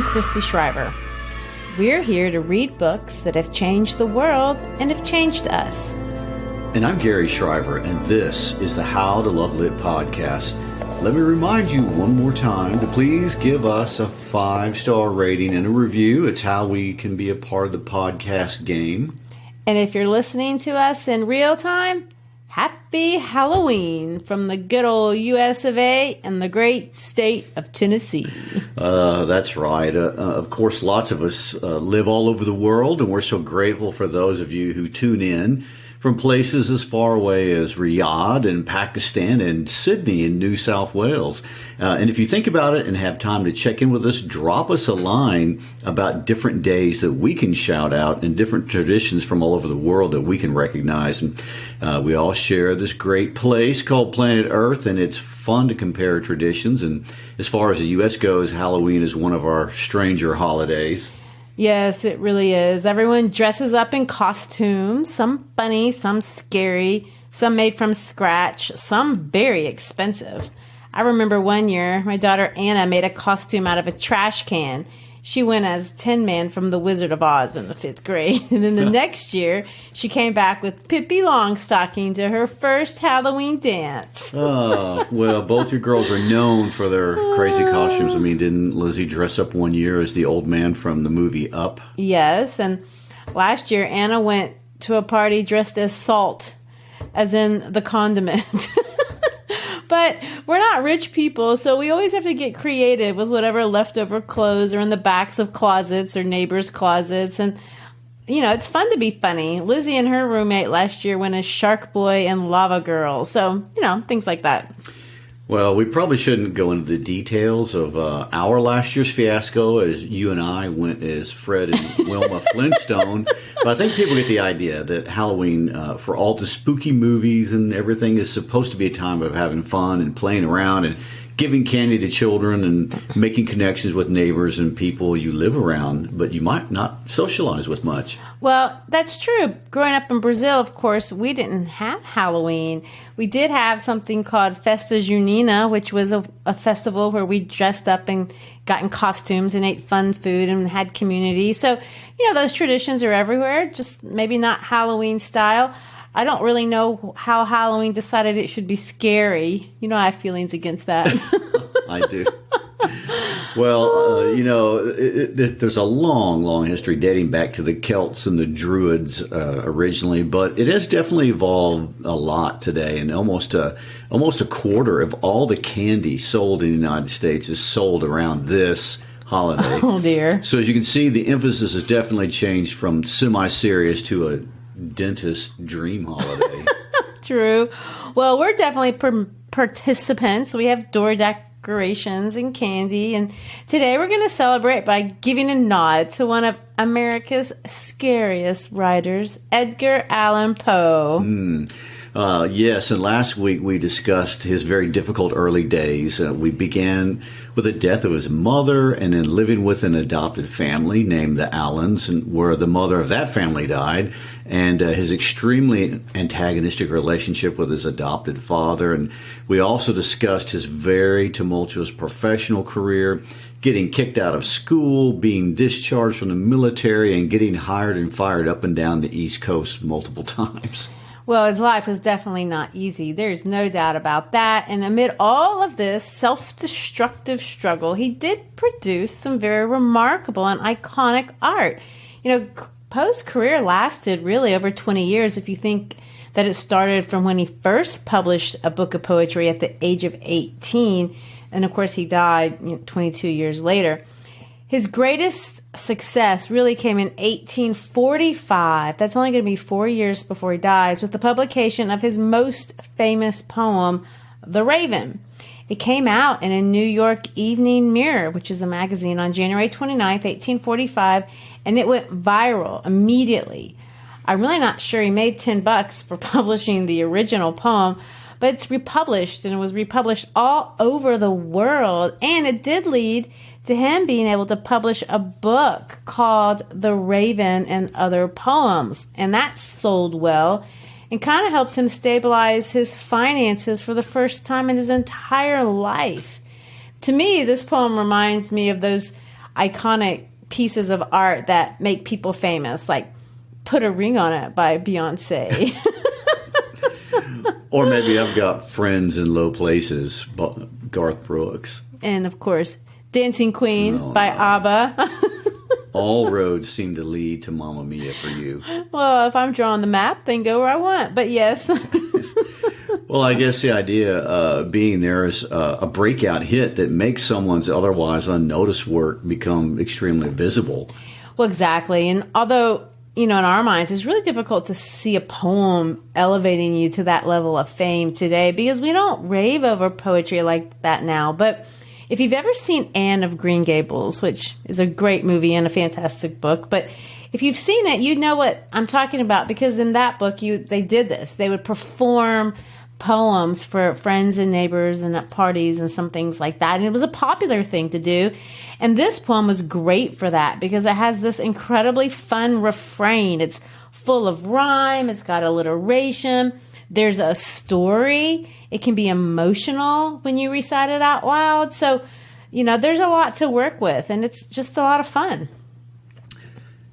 I'm Christy Shriver. We're here to read books that have changed the world and have changed us. And I'm Gary Shriver, and this is the How to Love Lit podcast. Let me remind you one more time to please give us a 5-star rating and a review. It's how we can be a part of the podcast game. And if you're listening to us in real time, happy Halloween from the good old US of A and the great state of Tennessee. That's right. Of course, lots of us live all over the world, and we're so grateful for those of you who tune in from places as far away as Riyadh and Pakistan and Sydney in New South Wales. And if you think about it and have time to check in with us, drop us a line about different days that we can shout out and different traditions from all over the world that we can recognize. And we all share this great place called Planet Earth, and it's fun to compare traditions. And as far as the U.S. goes, Halloween is one of our stranger holidays. Yes, it really is. Everyone dresses up in costumes, some funny, some scary, some made from scratch, some very expensive. I remember one year, my daughter Anna made a costume out of a trash can. She went as Tin Man from The Wizard of Oz in the 5th grade. And then the next year, she came back with Pippi Longstocking to her first Halloween dance. Oh, well, both your girls are known for their crazy costumes. I mean, didn't Lizzie dress up one year as the old man from the movie Up? Yes, and last year, Anna went to a party dressed as Salt, as in the condiment. But we're not rich people, so we always have to get creative with whatever leftover clothes are in the backs of closets or neighbors' closets. And, you know, it's fun to be funny. Lizzie and her roommate last year went as Shark Boy and Lava Girl. So, you know, things like that. Well, we probably shouldn't go into the details of our last year's fiasco as you and I went as Fred and Wilma Flintstone. But I think people get the idea that Halloween, for all the spooky movies and everything, is supposed to be a time of having fun and playing around and giving candy to children and making connections with neighbors and people you live around, but you might not socialize with much. Well, that's true. Growing up in Brazil, of course, we didn't have Halloween. We did have something called Festa Junina, which was a festival where we dressed up and got in costumes and ate fun food and had community. So, you know, those traditions are everywhere, just maybe not Halloween style. I don't really know how Halloween decided it should be scary. You know, I have feelings against that. I do. Well, you know, there's a long, long history dating back to the Celts and the Druids originally, but it has definitely evolved a lot today. And almost a quarter of all the candy sold in the United States is sold around this holiday. Oh, dear. So as you can see, the emphasis has definitely changed from semi-serious to a dentist dream holiday. True. Well, we're definitely participants. We have door decorations and candy. And today we're going to celebrate by giving a nod to one of America's scariest writers, Edgar Allan Poe. Yes, and last week we discussed his very difficult early days. We began with the death of his mother and then living with an adopted family named the Allens, and where the mother of that family died, and his extremely antagonistic relationship with his adopted father. And we also discussed his very tumultuous professional career, getting kicked out of school, being discharged from the military, and getting hired and fired up and down the East Coast multiple times. Well, his life was definitely not easy. There's no doubt about that. And amid all of this self-destructive struggle, he did produce some very remarkable and iconic art. You know, Poe's career lasted really over 20 years if you think that it started from when he first published a book of poetry at the age of 18. And of course, he died 22 years later. His greatest success really came in 1845. That's only going to be 4 years before he dies, with the publication of his most famous poem, The Raven. It came out in a New York Evening Mirror, which is a magazine, on January 29th, 1845, and it went viral immediately. I'm really not sure he made $10 for publishing the original poem, but it's republished, and it was republished all over the world, and it did lead to him being able to publish a book called The Raven and Other Poems, and that sold well and kind of helped him stabilize his finances for the first time in his entire life. To me, this poem reminds me of those iconic pieces of art that make people famous, like Put a Ring on It by Beyonce. Or maybe I've Got Friends in Low Places, Garth Brooks. And, of course, Dancing Queen by ABBA. All roads seem to lead to Mamma Mia for you. Well, if I'm drawing the map, then go where I want. But yes. Well, I guess the idea being there is a breakout hit that makes someone's otherwise unnoticed work become extremely visible. Well, exactly. And although, in our minds, it's really difficult to see a poem elevating you to that level of fame today because we don't rave over poetry like that now. But if you've ever seen Anne of Green Gables, which is a great movie and a fantastic book, but if you've seen it, you know what I'm talking about because in that book, they did this. They would perform poems for friends and neighbors and at parties and some things like that. And it was a popular thing to do. And this poem was great for that because it has this incredibly fun refrain. It's full of rhyme. It's got alliteration. There's a story. It can be emotional when you recite it out loud. So, there's a lot to work with, and it's just a lot of fun.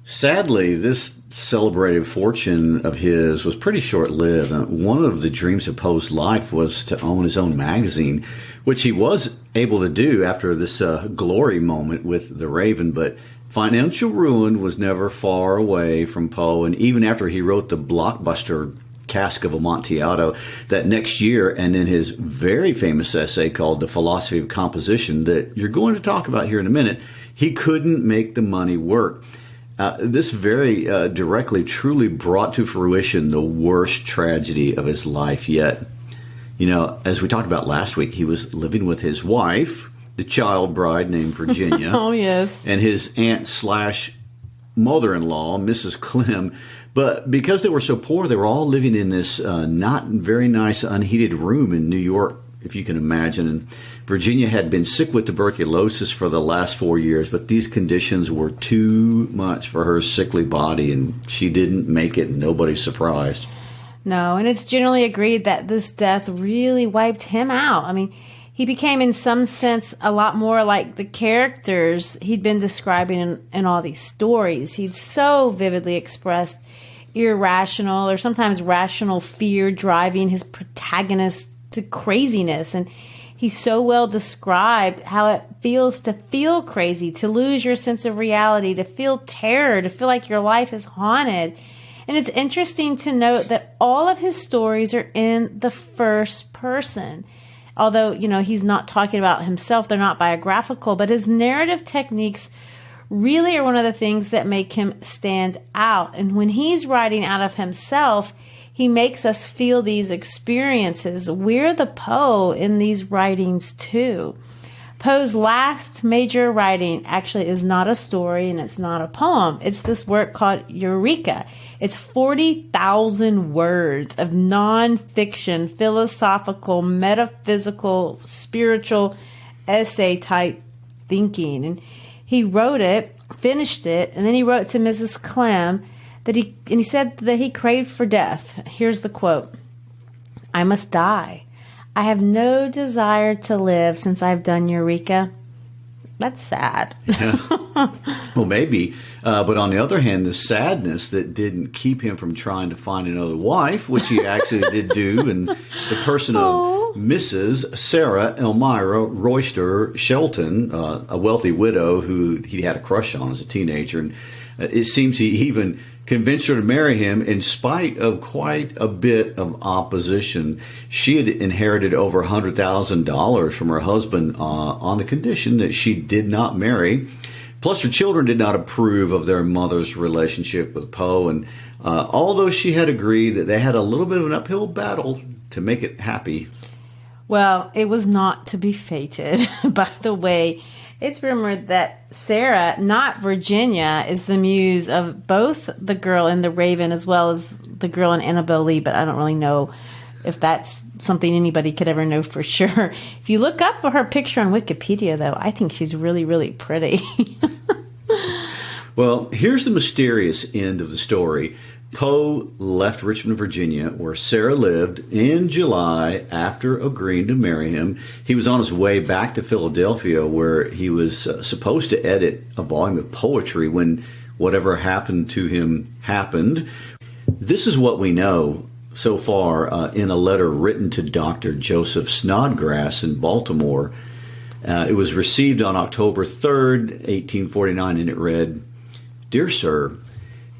Sadly, this celebrated fortune of his was pretty short-lived. One of the dreams of Poe's life was to own his own magazine, which he was able to do after this glory moment with The Raven, but financial ruin was never far away from Poe, and even after he wrote the blockbuster Cask of Amontillado that next year, and in his very famous essay called The Philosophy of Composition that you're going to talk about here in a minute, he couldn't make the money work. This very directly truly brought to fruition the worst tragedy of his life yet. As we talked about last week, he was living with his wife, the child bride named Virginia. Oh, yes. And his aunt/mother-in-law, Mrs. Clem. But because they were so poor, they were all living in this not very nice, unheated room in New York, if you can imagine. And Virginia had been sick with tuberculosis for the last 4 years, but these conditions were too much for her sickly body, and she didn't make it. Nobody's surprised. No, and it's generally agreed that this death really wiped him out. I mean, he became, in some sense, a lot more like the characters he'd been describing in all these stories. He'd so vividly expressed irrational or sometimes rational fear driving his protagonist to craziness. And he so well described how it feels to feel crazy, to lose your sense of reality, to feel terror, to feel like your life is haunted. And it's interesting to note that all of his stories are in the first person. Although, he's not talking about himself, they're not biographical, but his narrative techniques really are one of the things that make him stand out. And when he's writing out of himself, he makes us feel these experiences. We're the Poe in these writings too. Poe's last major writing actually is not a story and it's not a poem. It's this work called Eureka. It's 40,000 words of nonfiction, philosophical, metaphysical, spiritual essay type thinking. And he wrote it, finished it, and then he wrote to Mrs. Clem that he said that he craved for death. Here's the quote. "I must die. I have no desire to live since I've done Eureka." That's sad. Yeah. Well, maybe. But on the other hand, the sadness that didn't keep him from trying to find another wife, which he actually did do, in the person of Mrs. Sarah Elmira Royster Shelton, a wealthy widow who he had a crush on as a teenager. And it seems he even convinced her to marry him in spite of quite a bit of opposition. She had inherited over $100,000 from her husband on the condition that she did not marry. Plus, her children did not approve of their mother's relationship with Poe. And although she had agreed that they had a little bit of an uphill battle to make it happy. Well, it was not to be fated. By the way, it's rumored that Sarah, not Virginia, is the muse of both the girl in The Raven as well as the girl in Annabelle Lee, but I don't really know if that's something anybody could ever know for sure. If you look up her picture on Wikipedia, though, I think she's really, really pretty. Well, here's the mysterious end of the story. Poe left Richmond, Virginia, where Sarah lived, in July after agreeing to marry him. He was on his way back to Philadelphia, where he was supposed to edit a volume of poetry when whatever happened to him happened. This is what we know so far in a letter written to Dr. Joseph Snodgrass in Baltimore. It was received on October 3rd, 1849, and it read, "Dear Sir,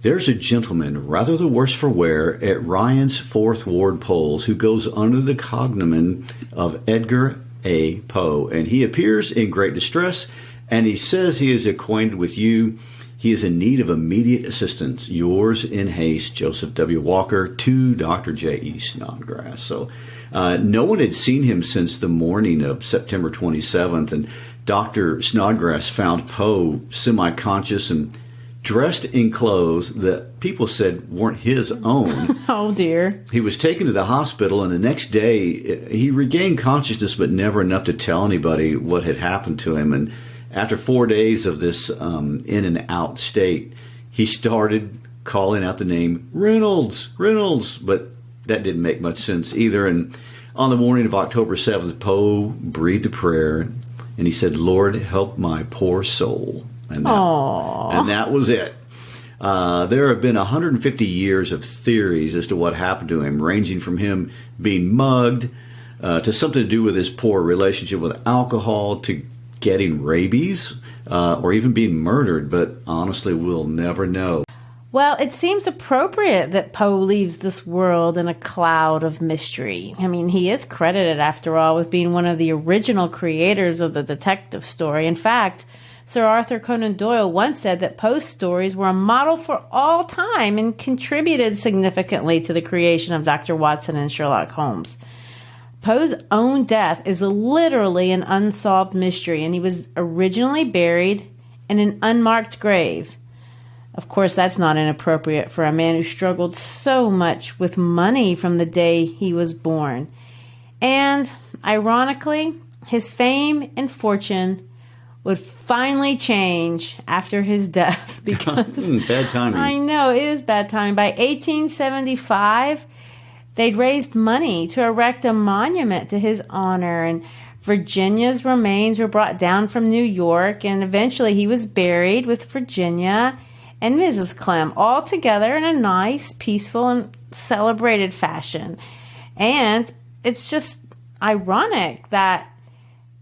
there's a gentleman, rather the worse for wear, at Ryan's 4th Ward polls, who goes under the cognomen of Edgar A. Poe, and he appears in great distress, and he says he is acquainted with you. He is in need of immediate assistance. Yours in haste, Joseph W. Walker, to Dr. J.E. Snodgrass." So no one had seen him since the morning of September 27th, and Dr. Snodgrass found Poe semi-conscious and dressed in clothes that people said weren't his own. Oh, dear. He was taken to the hospital, and the next day he regained consciousness, but never enough to tell anybody what had happened to him. And after 4 days of this in and out state, he started calling out the name Reynolds, Reynolds, but that didn't make much sense either. And on the morning of October 7th, Poe breathed a prayer, and he said, "Lord, help my poor soul." And that was it. There have been 150 years of theories as to what happened to him, ranging from him being mugged to something to do with his poor relationship with alcohol to getting rabies or even being murdered. But honestly, we'll never know. Well, it seems appropriate that Poe leaves this world in a cloud of mystery. I mean, he is credited, after all, with being one of the original creators of the detective story. In fact, Sir Arthur Conan Doyle once said that Poe's stories were a model for all time and contributed significantly to the creation of Dr. Watson and Sherlock Holmes. Poe's own death is literally an unsolved mystery, and he was originally buried in an unmarked grave. Of course, that's not inappropriate for a man who struggled so much with money from the day he was born. And, ironically, his fame and fortune would finally change after his death, because bad timing. I know, it is bad timing. By 1875, they'd raised money to erect a monument to his honor, and Virginia's remains were brought down from New York, and eventually he was buried with Virginia and Mrs. Clem all together in a nice, peaceful, and celebrated fashion. And it's just ironic that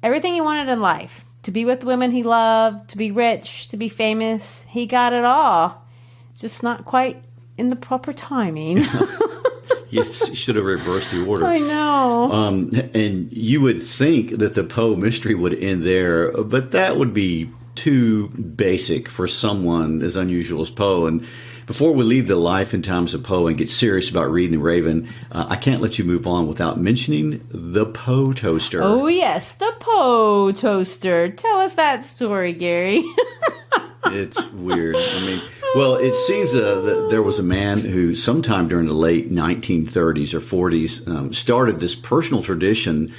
everything he wanted in life, to be with the women he loved, to be rich, to be famous, he got it all. Just not quite in the proper timing. Yes, he should have reversed the order. I know. And you would think that the Poe mystery would end there, but that would be too basic for someone as unusual as Poe. And before we leave the life and times of Poe and get serious about reading The Raven, I can't let you move on without mentioning the Poe toaster. Oh, yes, the Poe toaster. Tell us that story, Gary. It's weird. I mean, well, it seems that there was a man who sometime during the late 1930s or 40s started this personal tradition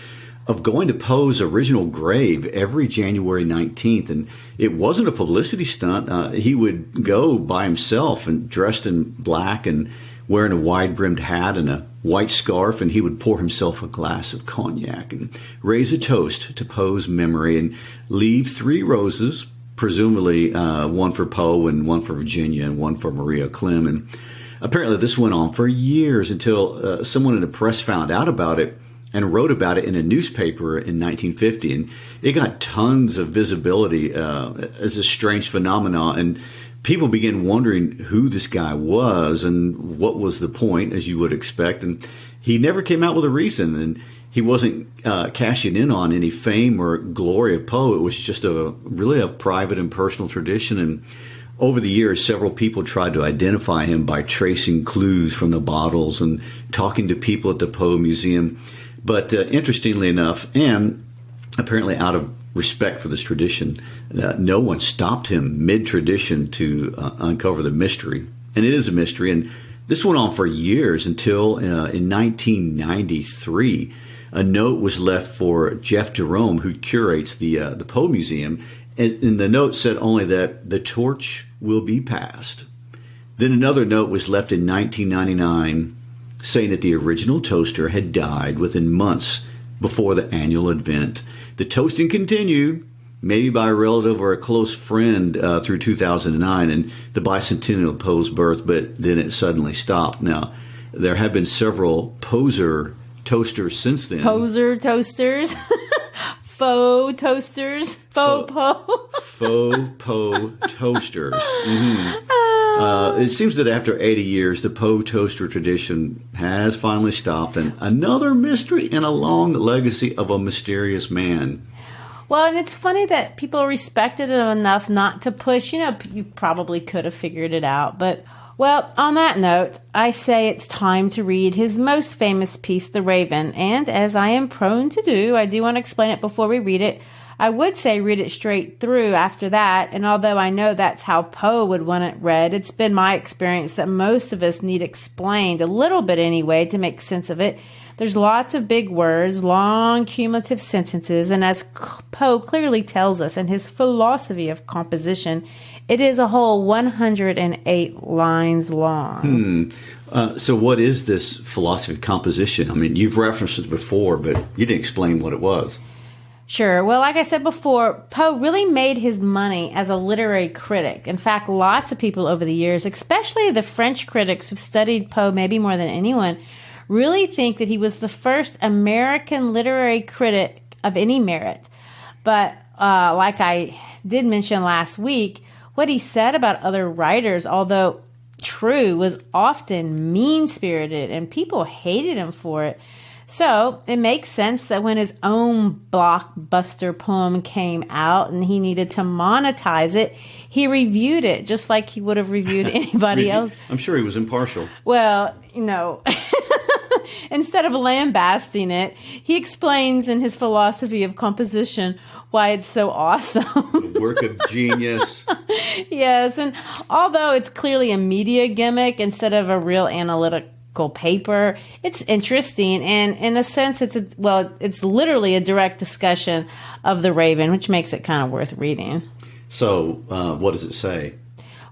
of going to Poe's original grave every January 19th. And it wasn't a publicity stunt. He would go by himself and dressed in black and wearing a wide-brimmed hat and a white scarf, and he would pour himself a glass of cognac and raise a toast to Poe's memory and leave 3 roses, presumably one for Poe and one for Virginia and one for Maria Clem. And apparently this went on for years until someone in the press found out about it and wrote about it in a newspaper in 1950. And it got tons of visibility as a strange phenomenon. And people began wondering who this guy was and what was the point, as you would expect. And he never came out with a reason. And he wasn't cashing in on any fame or glory of Poe. It was just really a private and personal tradition. And over the years, several people tried to identify him by tracing clues from the bottles and talking to people at the Poe Museum. But interestingly enough, and apparently out of respect for this tradition, no one stopped him mid-tradition to uncover the mystery. And it is a mystery. And this went on for years until in 1993, a note was left for Jeff Jerome, who curates the Poe Museum. And the note said only that the torch will be passed. Then another note was left in 1999 saying that the original toaster had died within months before the annual event. The toasting continued, maybe by a relative or a close friend, through 2009 and the bicentennial of Poe's birth, but then it suddenly stopped. Now, there have been several poser toasters since then. Poser toasters? Faux toasters? Faux Poe? Faux Poe toasters. Mm-hmm. It seems that after 80 years, the Poe toaster tradition has finally stopped, and another mystery in a long legacy of a mysterious man. Well, and it's funny that people respected it enough not to push. You know, you probably could have figured it out. But, well, on that note, I say it's time to read his most famous piece, The Raven. And as I am prone to do, I do want to explain it before we read it. I would say read it straight through after that. And although I know that's how Poe would want it read, it's been my experience that most of us need explained a little bit anyway to make sense of it. There's lots of big words, long cumulative sentences, and as Poe clearly tells us in his philosophy of composition, it is a whole 108 lines long. So what is this philosophy of composition? I mean, you've referenced it before, but you didn't explain what it was. Sure. Well, like I said before, Poe really made his money as a literary critic. In fact, lots of people over the years, especially the French critics who've studied Poe maybe more than anyone, really think that he was the first American literary critic of any merit. But like I did mention last week, what he said about other writers, although true, was often mean-spirited, and people hated him for it. So it makes sense that when his own blockbuster poem came out and he needed to monetize it, he reviewed it just like he would have reviewed anybody else. I'm sure he was impartial. Well, you know, instead of lambasting it, he explains in his philosophy of composition why it's so awesome. A work of genius. Yes, and although it's clearly a media gimmick instead of a real analytical paper, it's interesting, and in a sense it's literally a direct discussion of The Raven, which makes it kind of worth reading. So what does it say?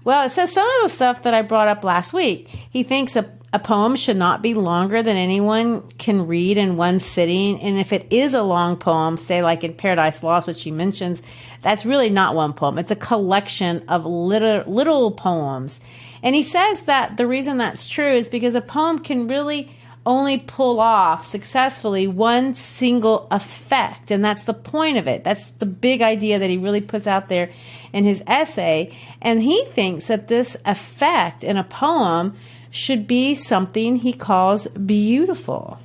Well, it says some of the stuff that I brought up last week. He thinks a poem should not be longer than anyone can read in one sitting, and if it is a long poem, say like in Paradise Lost, which he mentions, that's really not one poem. It's a collection of little poems. And he says that the reason that's true is because a poem can really only pull off successfully one single effect. And that's the point of it. That's the big idea that he really puts out there in his essay. And he thinks that this effect in a poem should be something he calls beautiful.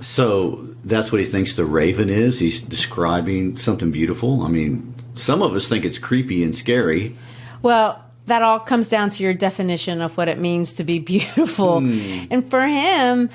So that's what he thinks The Raven is? He's describing something beautiful? I mean, some of us think it's creepy and scary. Well, that all comes down to your definition of what it means to be beautiful. And for him,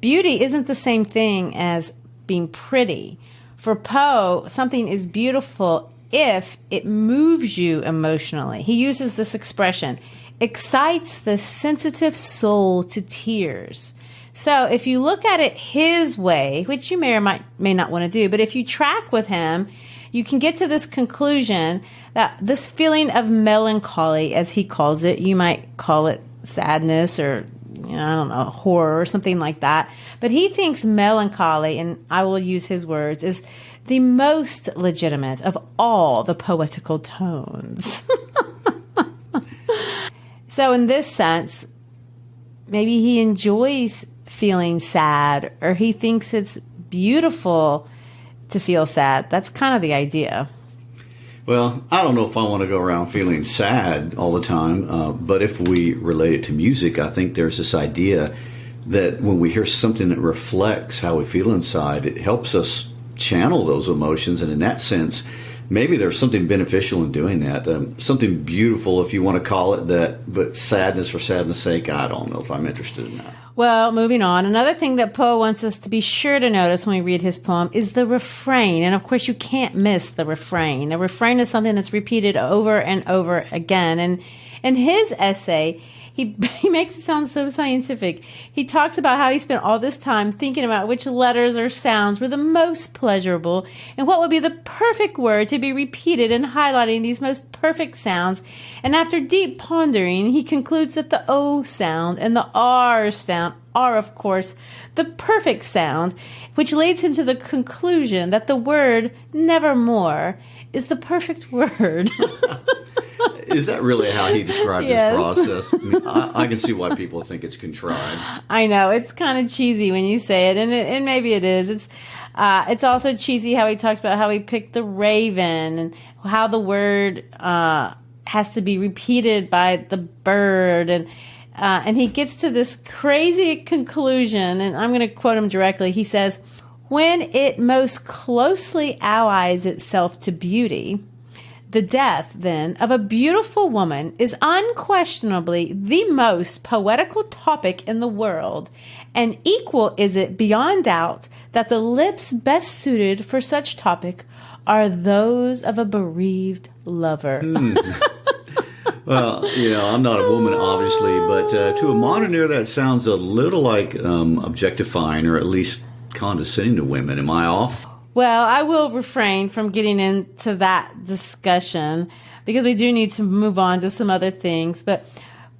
beauty isn't the same thing as being pretty. For Poe, something is beautiful if it moves you emotionally. He uses this expression, excites the sensitive soul to tears. So if you look at it his way, which you may or may not want to do, but if you track with him, you can get to this conclusion that this feeling of melancholy, as he calls it, you might call it sadness or, I don't know, horror or something like that. But he thinks melancholy, and I will use his words, is the most legitimate of all the poetical tones. So in this sense, maybe he enjoys feeling sad, or he thinks it's beautiful to feel sad. That's kind of the idea. Well, I don't know if I want to go around feeling sad all the time, but if we relate it to music, I think there's this idea that when we hear something that reflects how we feel inside, it helps us channel those emotions. And in that sense, maybe there's something beneficial in doing that. Something beautiful, if you want to call it that, but sadness for sadness' sake, I don't know if I'm interested in that. Well, moving on. Another thing that Poe wants us to be sure to notice when we read his poem is the refrain. And of course, you can't miss the refrain. The refrain is something that's repeated over and over again. And in his essay, he makes it sound so scientific. He talks about how he spent all this time thinking about which letters or sounds were the most pleasurable and what would be the perfect word to be repeated and highlighting these most perfect sounds. And after deep pondering, he concludes that the O sound and the R sound are, of course, the perfect sound, which leads him to the conclusion that the word nevermore is the perfect word. Is that really how he described his process? I mean, I can see why people think it's contrived. I know. It's kind of cheesy when you say it, and maybe it is. It's also cheesy how he talks about how he picked the raven and how the word has to be repeated by the bird, and he gets to this crazy conclusion, and I'm going to quote him directly. He says, "When it most closely allies itself to beauty, the death, then, of a beautiful woman is unquestionably the most poetical topic in the world, and equal is it beyond doubt that the lips best suited for such topic are those of a bereaved lover." Well, I'm not a woman, obviously, but to a modern ear, that sounds a little like objectifying or at least condescending to women. Am I off? Well, I will refrain from getting into that discussion because we do need to move on to some other things. But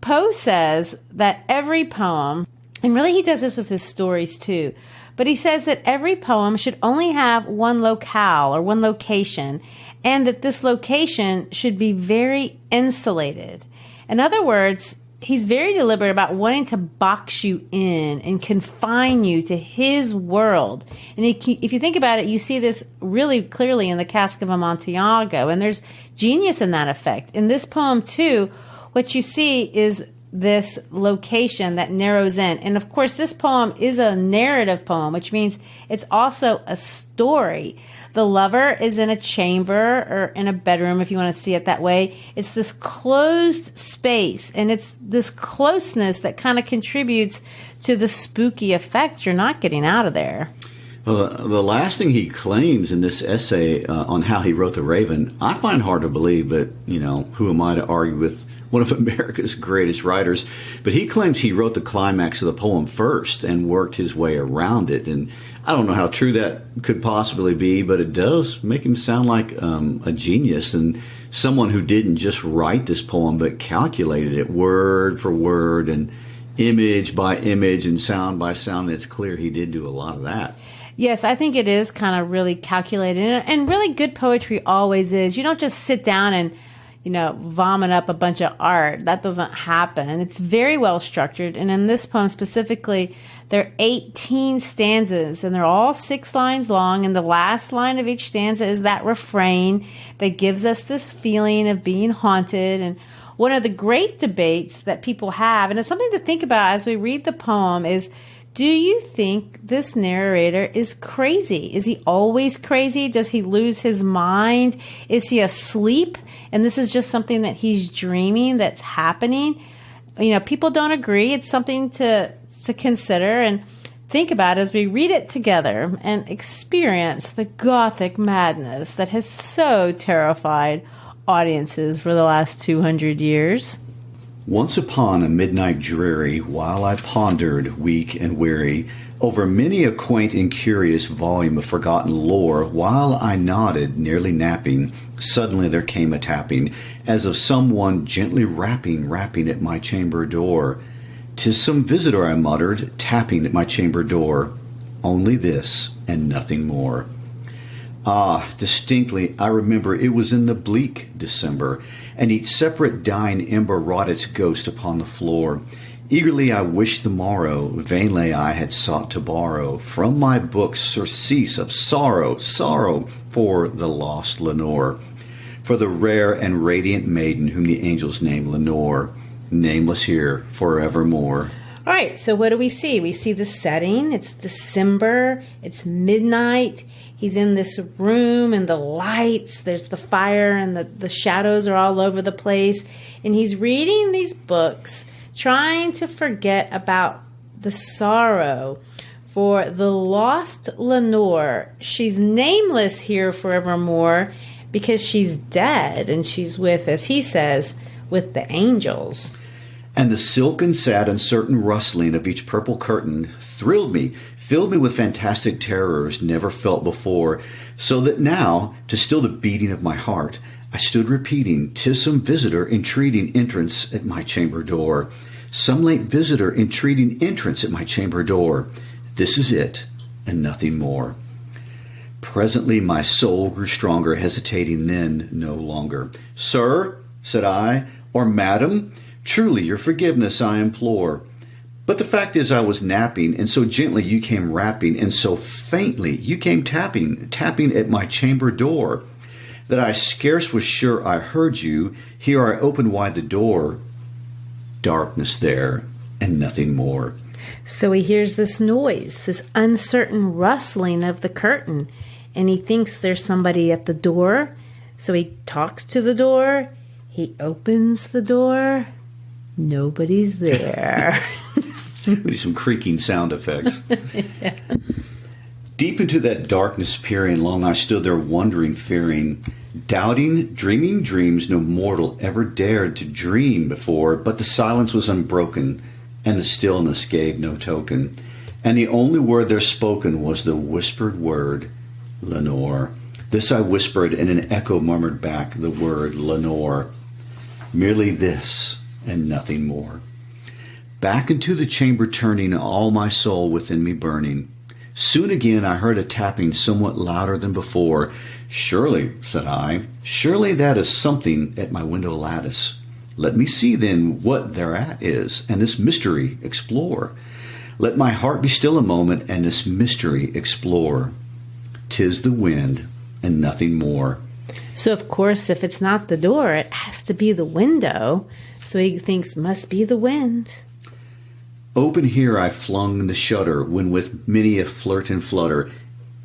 Poe says that every poem, and really he does this with his stories too, but he says that every poem should only have one locale or one location, and that this location should be very insulated. In other words, he's very deliberate about wanting to box you in and confine you to his world. And if you think about it, you see this really clearly in the Cask of Amontillado, and there's genius in that effect. In this poem, too, what you see is this location that narrows in. And of course, this poem is a narrative poem, which means it's also a story. The lover is in a chamber or in a bedroom, if you want to see it that way. It's this closed space, and it's this closeness that kind of contributes to the spooky effect you're not getting out of there. Well, the last thing he claims in this essay on how he wrote The Raven, I find hard to believe, but, who am I to argue with one of America's greatest writers? But he claims he wrote the climax of the poem first and worked his way around it. And I don't know how true that could possibly be, but it does make him sound like a genius and someone who didn't just write this poem, but calculated it word for word and image by image and sound by sound. It's clear he did do a lot of that. Yes, I think it is kind of really calculated, and really good poetry always is. You don't just sit down and, vomit up a bunch of art. That doesn't happen. It's very well structured. And in this poem specifically, there are 18 stanzas, and they're all 6 lines long. And the last line of each stanza is that refrain that gives us this feeling of being haunted. And one of the great debates that people have, and it's something to think about as we read the poem, is, do you think this narrator is crazy? Is he always crazy? Does he lose his mind? Is he asleep? And this is just something that he's dreaming that's happening? People don't agree. It's something to consider and think about as we read it together and experience the Gothic madness that has so terrified audiences for the last 200 years. Once upon a midnight dreary, while I pondered, weak and weary, over many a quaint and curious volume of forgotten lore, while I nodded, nearly napping, suddenly there came a tapping, as of someone gently rapping at my chamber door. "'Tis some visitor," I muttered, tapping at my chamber door. Only this, and nothing more. Ah, distinctly I remember it was in the bleak December, and each separate dying ember wrought its ghost upon the floor. Eagerly I wished the morrow, vainly I had sought to borrow from my books surcease of sorrow for the lost Lenore, for the rare and radiant maiden whom the angels name Lenore, nameless here forevermore. All right, so what do we see? We see the setting. It's December. It's midnight. He's in this room and the lights. There's the fire and the shadows are all over the place. And he's reading these books, trying to forget about the sorrow for the lost Lenore. She's nameless here forevermore because she's dead and she's with, as he says, with the angels. And the silken, sad, uncertain rustling of each purple curtain thrilled me, filled me with fantastic terrors never felt before, so that now, to still the beating of my heart, I stood repeating, "'Tis some visitor entreating entrance at my chamber door. Some late visitor entreating entrance at my chamber door. This is it, and nothing more." Presently my soul grew stronger, hesitating then no longer. "Sir," said I, "or madam, truly your forgiveness I implore. But the fact is I was napping, and so gently you came rapping, and so faintly you came tapping at my chamber door, that I scarce was sure I heard you. Here I opened wide the door. Darkness there, and nothing more." So he hears this noise, this uncertain rustling of the curtain, and he thinks there's somebody at the door. So he talks to the door. He opens the door. Nobody's there. We need some creaking sound effects. Yeah. Deep into that darkness peering, long I stood there wondering, fearing, doubting, dreaming dreams no mortal ever dared to dream before. But the silence was unbroken, and the stillness gave no token. And the only word there spoken was the whispered word, "Lenore." This I whispered, and an echo murmured back the word, "Lenore." Merely this, and nothing more. Back into the chamber turning, all my soul within me burning. Soon again I heard a tapping somewhat louder than before. "Surely," said I, "surely that is something at my window lattice. Let me see then what thereat is, and this mystery explore. Let my heart be still a moment, and this mystery explore. 'Tis the wind, and nothing more." So, of course, if it's not the door, it has to be the window. So he thinks, must be the wind. Open here I flung the shutter, when with many a flirt and flutter,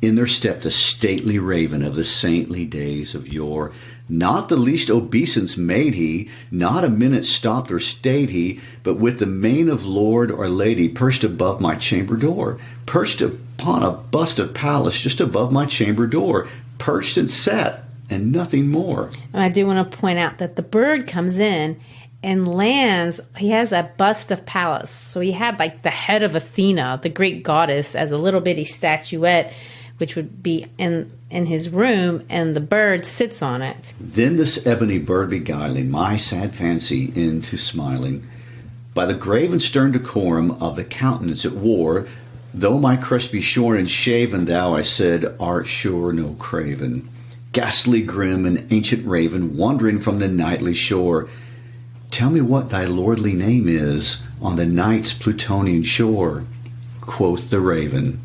in there stepped a stately raven of the saintly days of yore. Not the least obeisance made he, not a minute stopped or stayed he, but with the mane of lord or lady perched above my chamber door, perched upon a bust of Pallas just above my chamber door, perched and sat, and nothing more. And I do want to point out that the bird comes in and lands. He has a bust of Pallas. So he had like the head of Athena, the great goddess, as a little bitty statuette, which would be in his room, and the bird sits on it. Then this ebony bird beguiling my sad fancy into smiling. By the grave and stern decorum of the countenance it wore, though my crest be shorn and shaven, thou, I said, art sure no craven. Ghastly grim and ancient raven, wandering from the nightly shore, tell me what thy lordly name is on the night's Plutonian shore. Quoth the raven,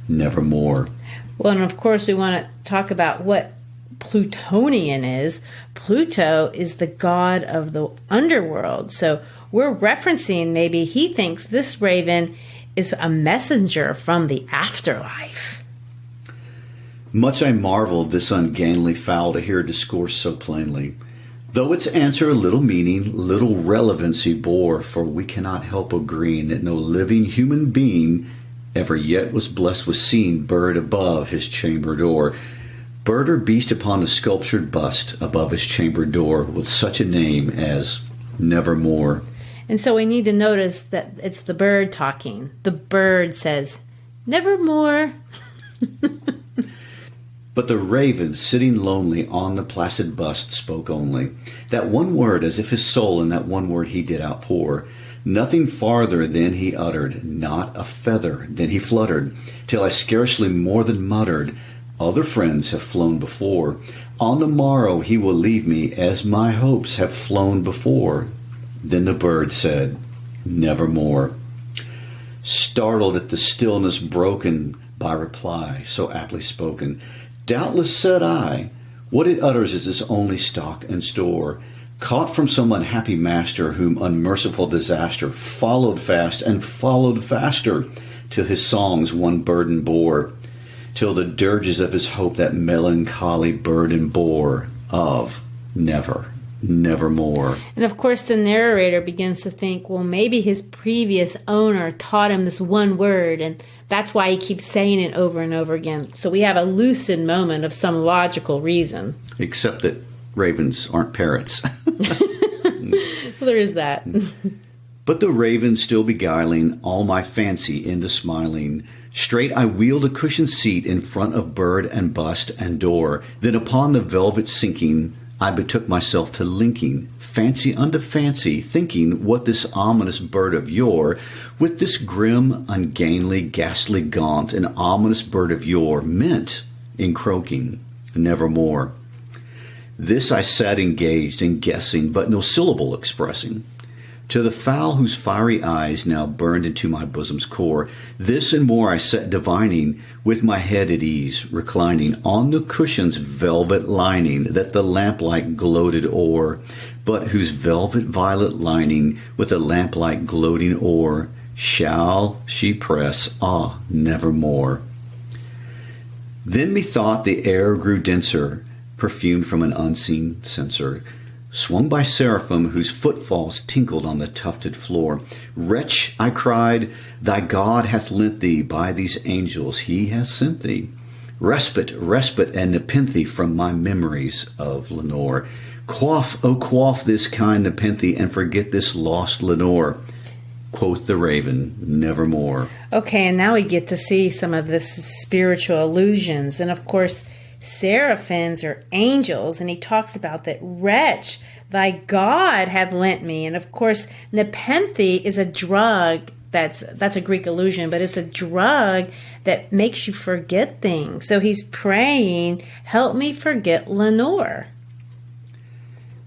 nevermore. Well, and of course we want to talk about what Plutonian is. Pluto is the god of the underworld. So we're referencing, maybe he thinks this raven is a messenger from the afterlife. Much I marveled this ungainly fowl to hear discourse so plainly, though its answer little meaning, little relevancy bore, for we cannot help agreeing that no living human being ever yet was blessed with seeing bird above his chamber door, bird or beast upon the sculptured bust above his chamber door, with such a name as Nevermore. And so we need to notice that it's the bird talking. The bird says, "Nevermore." But the raven, sitting lonely on the placid bust, spoke only that one word, as if his soul in that one word he did outpour. Nothing farther than he uttered, not a feather than he fluttered, till I scarcely more than muttered, other friends have flown before. On the morrow he will leave me, as my hopes have flown before. Then the bird said, Nevermore. Startled at the stillness broken by reply so aptly spoken, doubtless, said I, what it utters is its only stock and store, caught from some unhappy master, whom unmerciful disaster followed fast and followed faster, till his songs one burden bore, till the dirges of his hope that melancholy burden bore of nevermore. And of course the narrator begins to think, well, maybe his previous owner taught him this one word, and that's why he keeps saying it over and over again. So we have a lucid moment of some logical reason. Except that ravens aren't parrots. Well, there is that. But the raven still beguiling all my fancy into smiling. Straight I wheeled a cushioned seat in front of bird and bust and door. Then upon the velvet sinking, I betook myself to linking fancy unto fancy, thinking what this ominous bird of yore, with this grim, ungainly, ghastly gaunt, and ominous bird of yore, meant in croaking, nevermore. This I sat engaged in guessing, but no syllable expressing. To the fowl whose fiery eyes now burned into my bosom's core, this and more I sat divining, with my head at ease, reclining on the cushion's velvet lining that the lamplight gloated o'er, but whose velvet violet lining with the lamplight gloating o'er shall she press, nevermore. Then methought the air grew denser, perfumed from an unseen censer, swung by seraphim whose footfalls tinkled on the tufted floor. Wretch, I cried, thy God hath lent thee, by these angels he hath sent thee. Respite, respite, and nepenthe from my memories of Lenore. Quaff, oh quaff this kind nepenthe, and forget this lost Lenore. Quoth the raven, nevermore. Okay, and now we get to see some of this spiritual illusions. And of course, seraphims are angels, and he talks about that wretch thy God hath lent me. And of course, nepenthe is a drug. That's a Greek illusion, but it's a drug that makes you forget things. So he's praying, help me forget Lenore.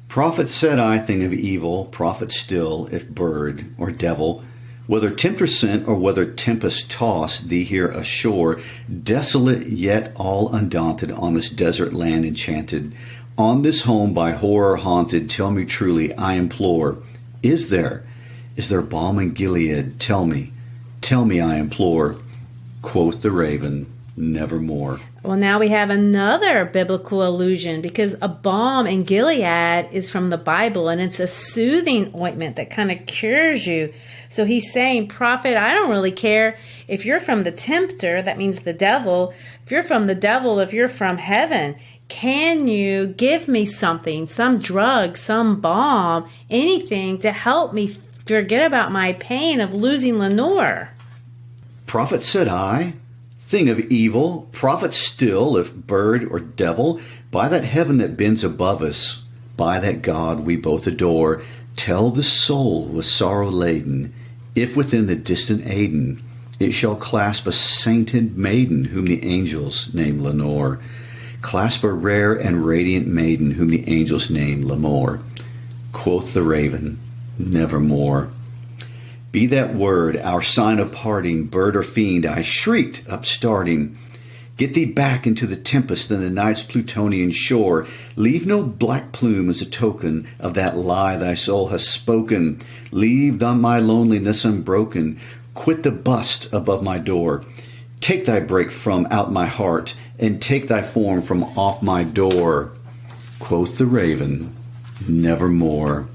Prophet said I, thing of evil, prophet still, if bird or devil, whether tempter sent or whether tempest tossed thee here ashore, desolate yet all undaunted on this desert land enchanted, on this home by horror haunted, tell me truly, I implore, is there balm in Gilead? Tell me, I implore. Quoth the raven, nevermore. Well, now we have another biblical allusion, because a balm in Gilead is from the Bible, and it's a soothing ointment that kind of cures you. So he's saying, prophet, I don't really care if you're from the tempter, that means the devil. If you're from the devil, if you're from heaven, can you give me something, some drug, some balm, anything to help me forget about my pain of losing Lenore? Prophet said I, thing of evil, prophet still, if bird or devil, by that heaven that bends above us, by that God we both adore, tell the soul with sorrow laden, if within the distant Aden it shall clasp a sainted maiden whom the angels name Lenore, clasp a rare and radiant maiden whom the angels name Lenore. Quoth the raven, nevermore. Be that word our sign of parting, bird or fiend, I shrieked, upstarting. Get thee back into the tempest and the night's Plutonian shore. Leave no black plume as a token of that lie thy soul has spoken. Leave my loneliness unbroken. Quit the bust above my door. Take thy break from out my heart, and take thy form from off my door. Quoth the raven, nevermore.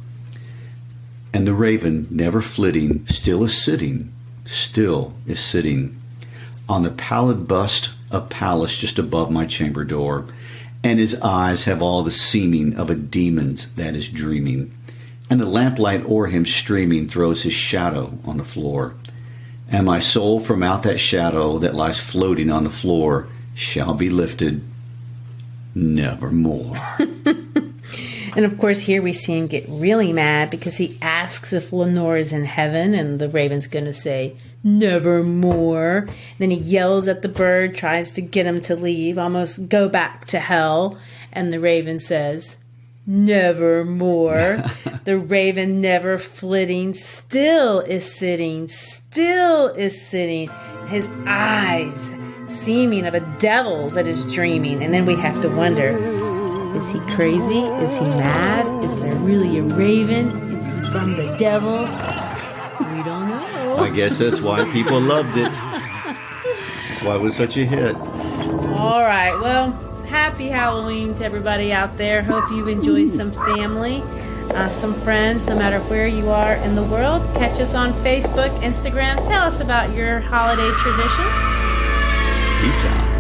And the raven, never flitting, still is sitting, on the pallid bust of Pallas just above my chamber door, and his eyes have all the seeming of a demon's that is dreaming, and the lamplight o'er him streaming throws his shadow on the floor, and my soul from out that shadow that lies floating on the floor shall be lifted nevermore. And of course, here we see him get really mad because he asks if Lenore is in heaven, and the raven's going to say, nevermore. Then he yells at the bird, tries to get him to leave, almost go back to hell. And the raven says, nevermore. The raven, never flitting, still is sitting. His eyes seeming of a devil's that is dreaming. And then we have to wonder, is he crazy? Is he mad? Is there really a raven? Is he from the devil? We don't know. I guess that's why people loved it. That's why it was such a hit. All right. Well, happy Halloween to everybody out there. Hope you enjoy some family, some friends, no matter where you are in the world. Catch us on Facebook, Instagram. Tell us about your holiday traditions. Peace out.